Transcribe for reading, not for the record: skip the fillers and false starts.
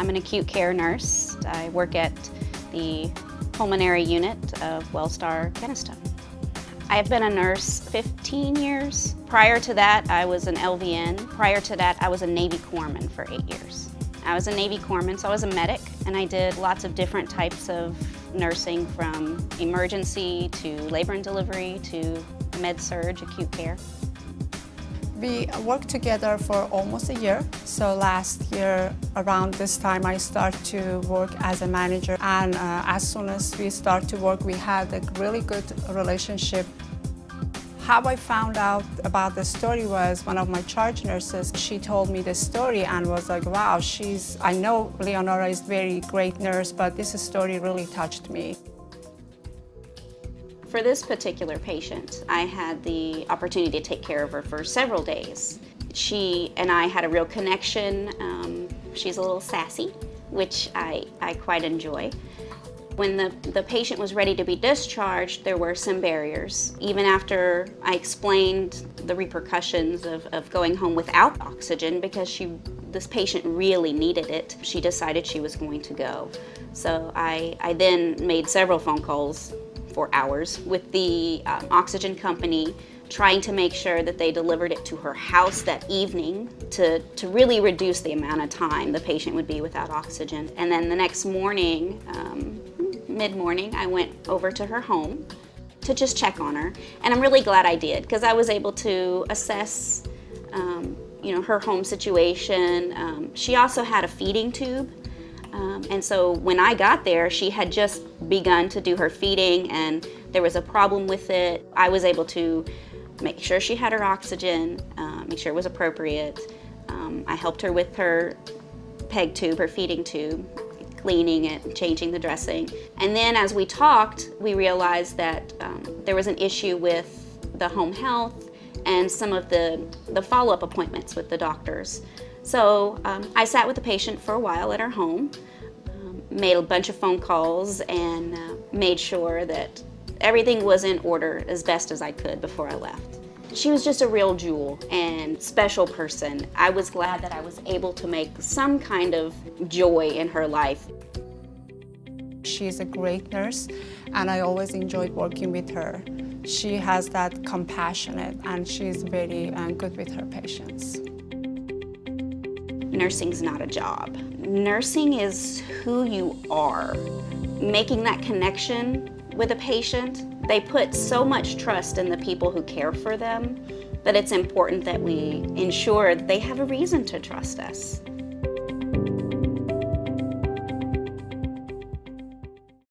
I'm an acute care nurse. I work at the pulmonary unit of Wellstar Keniston. I have been a nurse 15 years. Prior to that, I was an LVN. Prior to that, I was a Navy corpsman for 8 years. I was a Navy corpsman, so I was a medic, and I did lots of different types of nursing, from emergency to labor and delivery to med-surg, acute care. We worked together for almost a year. So last year, around this time, I started to work as a manager. And as soon as we started to work, we had a really good relationship. How I found out about the story was one of my charge nurses. She told me the story and was like, wow, I know Leanora is a very great nurse, but this story really touched me. For this particular patient, I had the opportunity to take care of her for several days. She and I had a real connection. She's a little sassy, which I quite enjoy. When the patient was ready to be discharged, there were some barriers. Even after I explained the repercussions of going home without oxygen, because this patient really needed it, she decided she was going to go. So I then made several phone calls for hours with the oxygen company, trying to make sure that they delivered it to her house that evening to really reduce the amount of time the patient would be without oxygen. And then the next morning, mid-morning, I went over to her home to just check on her. And I'm really glad I did, because I was able to assess her home situation. She also had a feeding tube. And so when I got there, she had just begun to do her feeding, and there was a problem with it. I was able to make sure she had her oxygen, make sure it was appropriate. I helped her with her peg tube, her feeding tube, cleaning it, changing the dressing. And then as we talked, we realized that there was an issue with the home health and some of the follow-up appointments with the doctors. So I sat with the patient for a while at our home, made a bunch of phone calls, and made sure that everything was in order as best as I could before I left. She was just a real jewel and special person. I was glad that I was able to make some kind of joy in her life. She's a great nurse, and I always enjoyed working with her. She has that compassionate, and she's very good with her patients. Nursing's not a job. Nursing is who you are. Making that connection with a patient, they put so much trust in the people who care for them that it's important that we ensure that they have a reason to trust us.